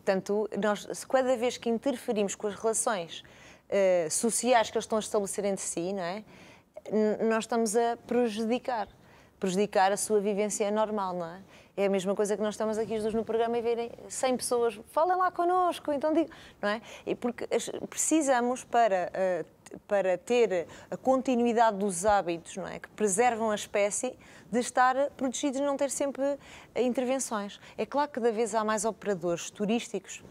portanto, nós, cada vez que interferimos com as relações sociais que eles estão a estabelecer entre si, não é? Nós estamos a prejudicar a sua vivência normal, não é? É a mesma coisa que nós estamos aqui os dois no programa e verem 100 pessoas, falem lá connosco, então digo, não é? E porque precisamos para ter a continuidade dos hábitos, não é? Que preservam a espécie, de estar protegidos e não ter sempre intervenções. É claro que cada vez há mais operadores turísticos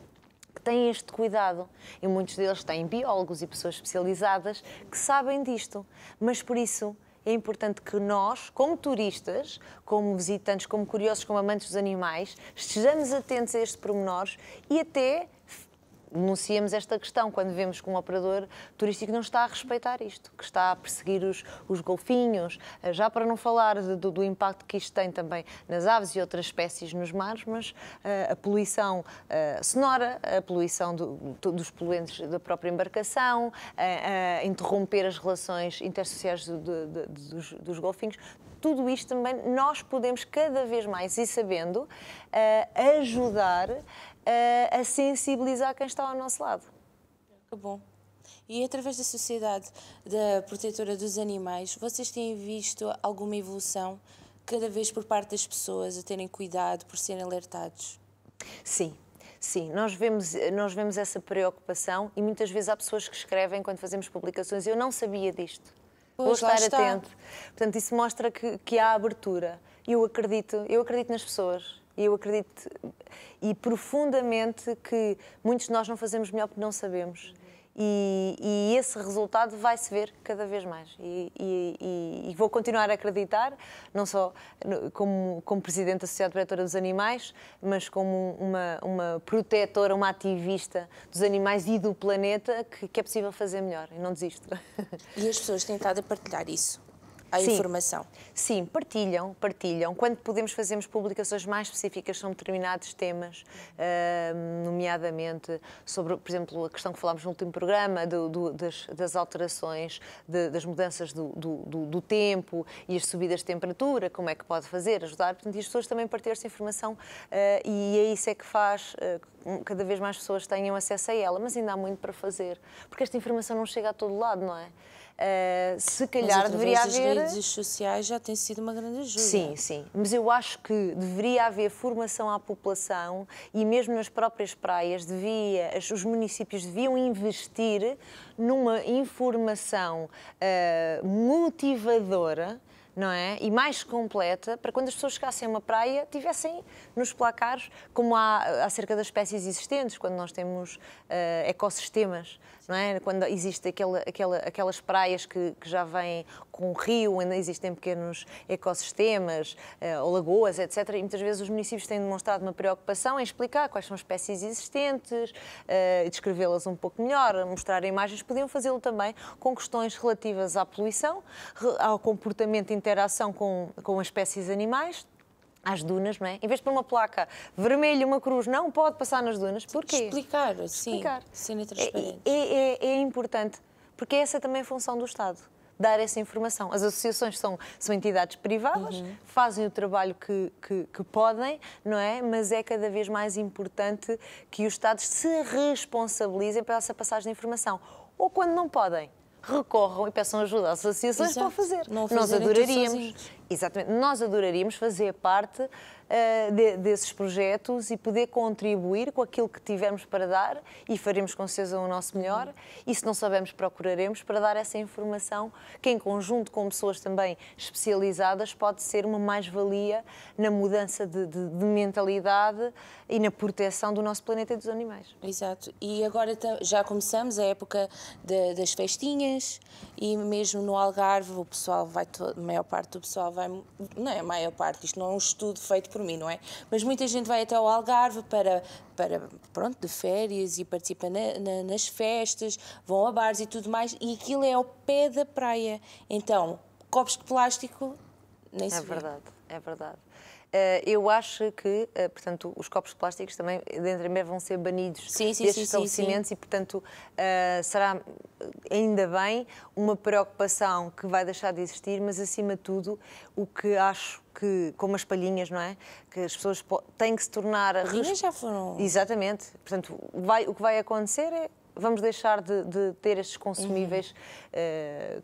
que têm este cuidado e muitos deles têm biólogos e pessoas especializadas que sabem disto, mas por isso é importante que nós, como turistas, como visitantes, como curiosos, como amantes dos animais, estejamos atentos a estes pormenores e até denunciamos esta questão quando vemos que um operador turístico não está a respeitar isto, que está a perseguir os golfinhos, já para não falar do impacto que isto tem também nas aves e outras espécies nos mares, mas a poluição sonora, a poluição dos poluentes da própria embarcação, a interromper as relações intersociais dos golfinhos. Tudo isto também nós podemos cada vez mais, e sabendo, ajudar a sensibilizar quem está ao nosso lado. Que bom. E através da Sociedade da Protetora dos Animais, vocês têm visto alguma evolução cada vez por parte das pessoas a terem cuidado, por serem alertados? Sim. Sim, nós vemos essa preocupação e muitas vezes há pessoas que escrevem quando fazemos publicações: eu não sabia disto, vou estar atento. Portanto, isso mostra que há abertura. Eu acredito nas pessoas. Eu acredito e profundamente que muitos de nós não fazemos melhor porque não sabemos. E esse resultado vai-se ver cada vez mais. E vou continuar a acreditar, não só como Presidente da Sociedade Protetora dos Animais, mas como uma protetora, uma ativista dos animais e do planeta, que é possível fazer melhor. E não desisto. E as pessoas têm estado a partilhar isso? A informação? Sim, partilham. Quando podemos, fazemos publicações mais específicas sobre determinados temas, nomeadamente sobre, por exemplo, a questão que falámos no último programa, das alterações, das mudanças do tempo e as subidas de temperatura, como é que pode fazer, ajudar. Portanto, e as pessoas também partilham essa informação e é isso é que faz cada vez mais pessoas tenham acesso a ela, mas ainda há muito para fazer, porque esta informação não chega a todo lado, não é? Se calhar deveria haver... As redes sociais já tem sido uma grande ajuda. Sim, mas eu acho que deveria haver formação à população e mesmo nas próprias praias os municípios deviam investir numa informação motivadora, não é? E mais completa, para quando as pessoas chegassem a uma praia, tivessem nos placares, como há acerca das espécies existentes, quando nós temos ecossistemas, não é? Quando existem aquelas praias que já vêm com um rio, ainda existem pequenos ecossistemas, ou lagoas, etc. E muitas vezes os municípios têm demonstrado uma preocupação em explicar quais são as espécies existentes, descrevê-las um pouco melhor, mostrar imagens. Podiam fazê-lo também com questões relativas à poluição, ao comportamento de interação com as espécies animais, às dunas, não é? Em vez de pôr uma placa vermelha, uma cruz, não pode passar nas dunas. Porquê? Explicar, sim, sendo transparente. É importante, porque essa também é a função do Estado, dar essa informação. As associações são entidades privadas, fazem o trabalho que podem, não é? Mas é cada vez mais importante que os Estados se responsabilizem pela essa passagem de informação. Ou quando não podem, recorram e peçam ajuda às associações para o fazer. Nós adoraríamos. Exatamente, nós adoraríamos fazer parte desses projetos e poder contribuir com aquilo que tivermos para dar e faremos com certeza o nosso melhor e se não soubermos procuraremos para dar essa informação que em conjunto com pessoas também especializadas pode ser uma mais-valia na mudança de mentalidade e na proteção do nosso planeta e dos animais. Exato, e agora já começamos a época das festinhas e mesmo no Algarve o pessoal vai, a maior parte do pessoal vai, não é a maior parte, isto não é um estudo feito por mim, não é? Mas muita gente vai até ao Algarve para pronto, de férias e participa nas festas, vão a bares e tudo mais, e aquilo é ao pé da praia. Então, copos de plástico, nem se vê. É verdade. Eu acho que, portanto, os copos plásticos também, dentro em breve, vão ser banidos destes estabelecimentos e, portanto, ainda bem, uma preocupação que vai deixar de existir, mas acima de tudo, o que acho que, como as palhinhas, não é? Que as pessoas têm que se tornar... Palhinhas já foram... Exatamente. Portanto, o que vai acontecer é vamos deixar de ter estes consumíveis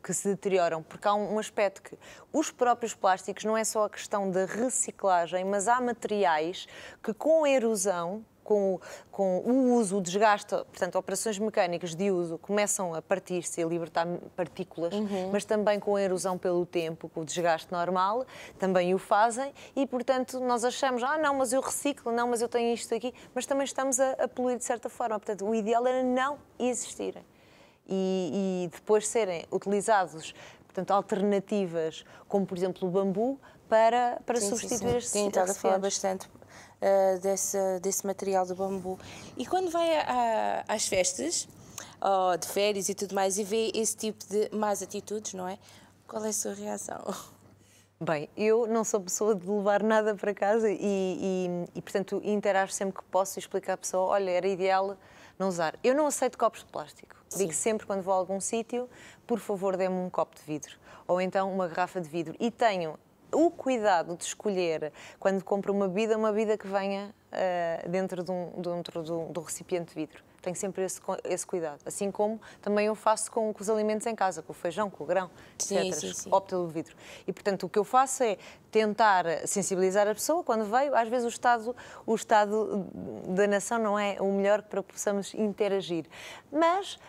que se deterioram, porque há um aspecto que os próprios plásticos não é só a questão da reciclagem, mas há materiais que com a erosão, com o uso, o desgaste, portanto, operações mecânicas de uso começam a partir-se e a libertar partículas, mas também com a erosão pelo tempo, com o desgaste normal, também o fazem e, portanto, nós achamos, não, mas eu reciclo, não, mas eu tenho isto aqui, mas também estamos a poluir de certa forma. Portanto, o ideal era não existirem e depois serem utilizados, portanto, alternativas, como, por exemplo, o bambu, para substituir estes Tenho estado a falar bastante desse material do bambu. E quando vai às festas, de férias e tudo mais, e vê esse tipo de más atitudes, não é? Qual é a sua reação? Bem, eu não sou pessoa de levar nada para casa portanto, interajo sempre que posso e explicar à pessoa, olha, era ideal não usar. Eu não aceito copos de plástico. Sim. Digo sempre, quando vou a algum sítio, por favor, dê-me um copo de vidro. Ou então uma garrafa de vidro. E tenho o cuidado de escolher, quando compro uma bebida que venha dentro de um recipiente de vidro. Tenho sempre esse cuidado. Assim como também eu faço com os alimentos em casa, com o feijão, com o grão, etc. Sim. Opto pelo vidro. E, portanto, o que eu faço é tentar sensibilizar a pessoa quando veio. Às vezes o estado da nação não é o melhor para que possamos interagir. Mas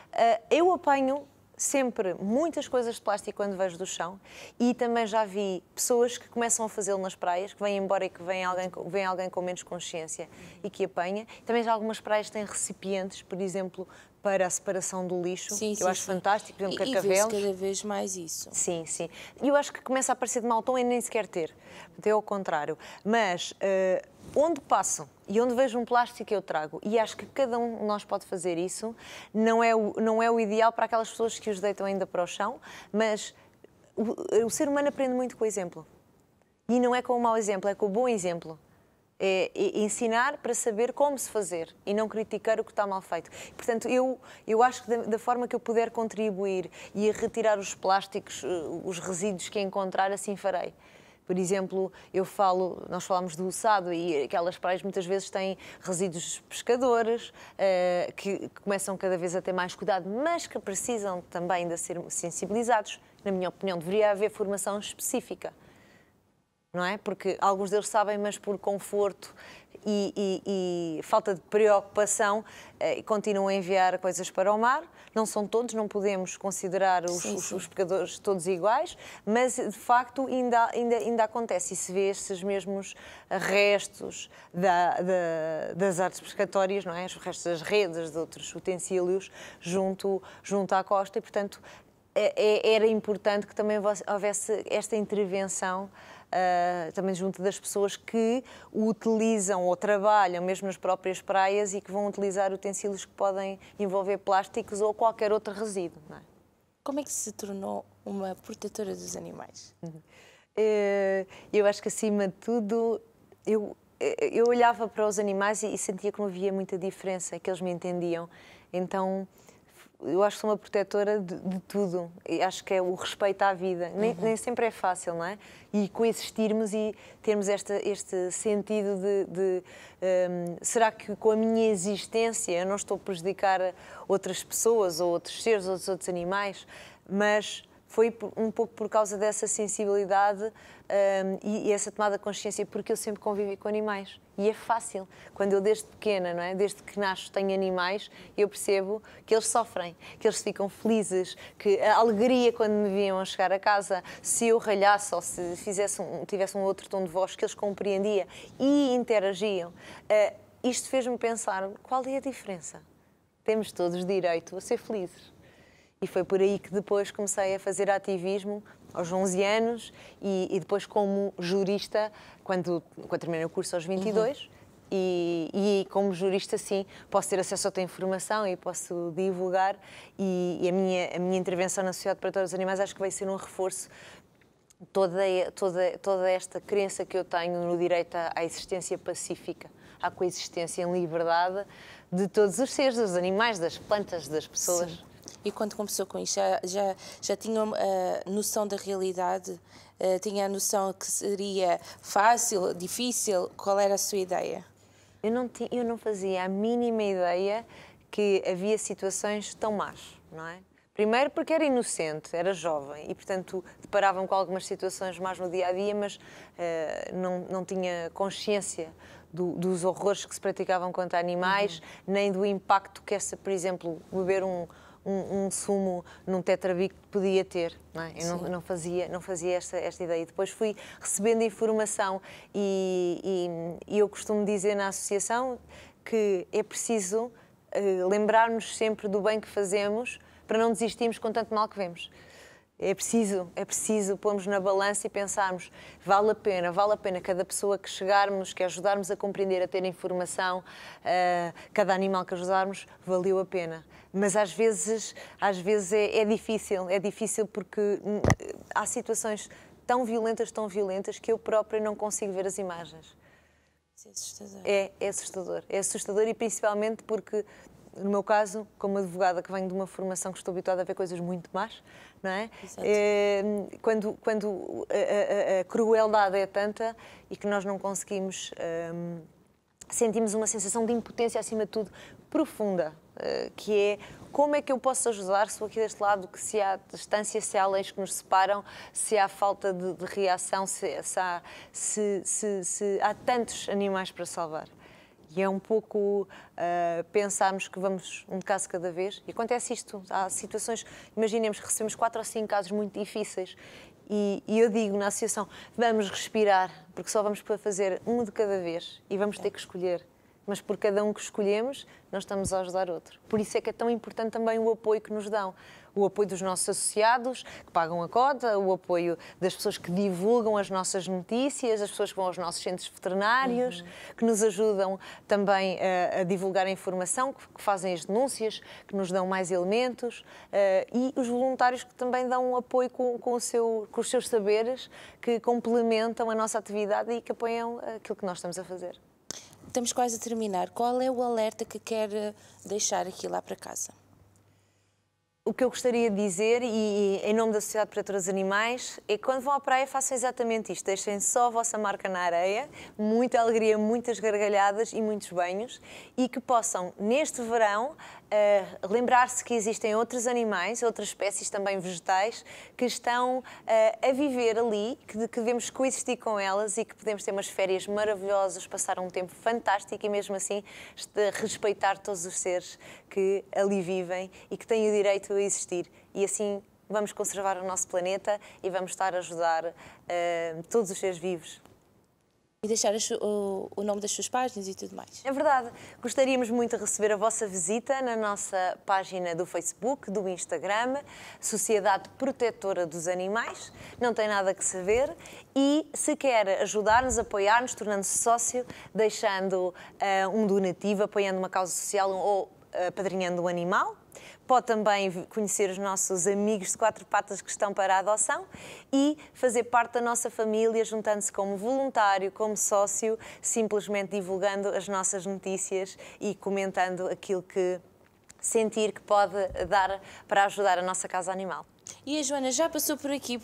eu apanho sempre muitas coisas de plástico quando vejo do chão e também já vi pessoas que começam a fazê-lo nas praias, que vêm embora e que vem alguém com menos consciência e que apanha. Também já algumas praias têm recipientes, por exemplo, para a separação do lixo, que eu acho fantástico, por exemplo, Carcavelos. E vê-se cada vez mais isso. Sim. E eu acho que começa a aparecer de mau tom e nem sequer ter. Até ao contrário. Mas onde passam e onde vejo um plástico eu trago. E acho que cada um de nós pode fazer isso. Não é o ideal para aquelas pessoas que os deitam ainda para o chão, mas o ser humano aprende muito com o exemplo. E não é com o mau exemplo, é com o bom exemplo. É ensinar para saber como se fazer e não criticar o que está mal feito. Portanto, eu acho que da forma que eu puder contribuir e a retirar os plásticos, os resíduos que encontrar, assim farei. Por exemplo, nós falamos do Ossado e aquelas praias muitas vezes têm resíduos pescadores que começam cada vez a ter mais cuidado, mas que precisam também de ser sensibilizados. Na minha opinião, deveria haver formação específica. Não é? Porque alguns deles sabem, mas por conforto e falta de preocupação continuam a enviar coisas para o mar. Não são todos, não podemos considerar os pescadores todos iguais, mas de facto ainda acontece e se vê estes mesmos restos das artes pescatórias, não é? Os restos das redes, de outros utensílios junto à costa e, portanto, era importante que também houvesse esta intervenção também junto das pessoas que o utilizam ou trabalham mesmo nas próprias praias e que vão utilizar utensílios que podem envolver plásticos ou qualquer outro resíduo. Não é? Como é que se tornou uma protetora dos animais? Eu acho que, acima de tudo, eu olhava para os animais e sentia que não havia muita diferença, que eles me entendiam. Então, eu acho que sou uma protetora de tudo. E acho que é o respeito à vida. Nem sempre é fácil, não é? E coexistirmos e termos este sentido será que com a minha existência eu não estou a prejudicar outras pessoas ou outros seres, outros animais, mas foi um pouco por causa dessa sensibilidade e essa tomada de consciência, porque eu sempre convivi com animais. E é fácil. Quando eu, desde pequena, não é? Desde que nasço, tenho animais, eu percebo que eles sofrem, que eles ficam felizes, que a alegria quando me viam a chegar a casa, se eu ralhasse ou se tivesse um outro tom de voz, que eles compreendiam e interagiam. Isto fez-me pensar, qual é a diferença? Temos todos direito a ser felizes. E foi por aí que depois comecei a fazer ativismo aos 11 anos e depois como jurista, quando terminei o curso aos 22, e como jurista, sim, posso ter acesso a outra informação e posso divulgar e a minha intervenção na Sociedade de Protetores dos Animais acho que vai ser um reforço toda esta crença que eu tenho no direito à existência pacífica, à coexistência em liberdade de todos os seres, dos animais, das plantas, das pessoas. Sim. E quando começou com isto, já tinha noção da realidade? Tinha a noção que seria fácil, difícil? Qual era a sua ideia? Eu não fazia a mínima ideia que havia situações tão más, não é? Primeiro porque era inocente, era jovem e, portanto, deparavam com algumas situações más no dia-a-dia, mas não tinha consciência dos horrores que se praticavam contra animais, nem do impacto que por exemplo, beber um sumo num Tetrabic podia ter. Não é? Eu não fazia esta ideia. E depois fui recebendo informação e eu costumo dizer na associação que é preciso lembrar-nos sempre do bem que fazemos para não desistirmos com tanto mal que vemos. É preciso pormos na balança e pensarmos, vale a pena cada pessoa que chegarmos, que ajudarmos a compreender, a ter informação, cada animal que ajudarmos, valeu a pena. Mas às vezes é difícil porque há situações tão violentas que eu própria não consigo ver as imagens. Isso é assustador. É assustador e principalmente porque, no meu caso, como advogada que venho de uma formação que estou habituada a ver coisas muito más, não é? Quando a crueldade é tanta e que nós não conseguimos, sentimos uma sensação de impotência, acima de tudo, profunda, que é como é que eu posso ajudar se aqui deste lado, que se há distância, se há leis que nos separam, se há falta de reação, se há tantos animais para salvar. E é um pouco pensarmos que vamos um caso cada vez. E acontece isto. Há situações, imaginemos que recebemos 4 ou 5 casos muito difíceis e eu digo na associação, vamos respirar, porque só vamos poder fazer um de cada vez e vamos ter que escolher. Mas por cada um que escolhemos, nós estamos a ajudar outro. Por isso é que é tão importante também o apoio que nos dão. O apoio dos nossos associados, que pagam a cota, o apoio das pessoas que divulgam as nossas notícias, as pessoas que vão aos nossos centros veterinários, que nos ajudam também a divulgar a informação, que fazem as denúncias, que nos dão mais elementos, e os voluntários que também dão um apoio com os seus saberes, que complementam a nossa atividade e que apoiam aquilo que nós estamos a fazer. Estamos quase a terminar. Qual é o alerta que quer deixar aqui lá para casa? O que eu gostaria de dizer, e em nome da Sociedade Protetora dos Animais, é que quando vão à praia façam exatamente isto. Deixem só a vossa marca na areia, muita alegria, muitas gargalhadas e muitos banhos, e que possam, neste verão, lembrar-se que existem outros animais, outras espécies também vegetais, que estão a viver ali, que devemos coexistir com elas e que podemos ter umas férias maravilhosas, passar um tempo fantástico e mesmo assim respeitar todos os seres que ali vivem e que têm o direito a existir. E assim vamos conservar o nosso planeta e vamos estar a ajudar todos os seres vivos. E deixar o nome das suas páginas e tudo mais. É verdade. Gostaríamos muito de receber a vossa visita na nossa página do Facebook, do Instagram, Sociedade Protetora dos Animais. Não tem nada que saber. E se quer ajudar-nos, apoiar-nos, tornando-se sócio, deixando um donativo, apoiando uma causa social ou apadrinhando um animal. Pode também conhecer os nossos amigos de 4 patas que estão para a adoção e fazer parte da nossa família, juntando-se como voluntário, como sócio, simplesmente divulgando as nossas notícias e comentando aquilo que sentir que pode dar para ajudar a nossa causa animal. E a Joana já passou por aqui,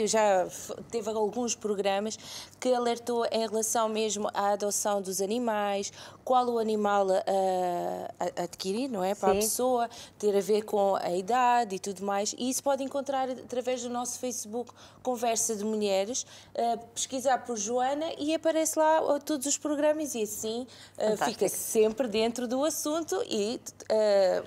já teve alguns programas que alertou em relação mesmo à adoção dos animais, qual o animal a adquirir, não é? Para a pessoa, ter a ver com a idade e tudo mais. E isso pode encontrar através do nosso Facebook Conversa de Mulheres, pesquisar por Joana e aparece lá todos os programas e assim fica sempre dentro do assunto e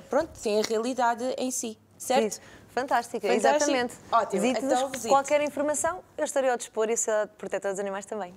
pronto, tem a realidade em si, certo? Sim. Fantástico, exatamente. Ótimo. Então, qualquer informação, eu estarei ao dispor e a Sociedade Protetora dos Animais também.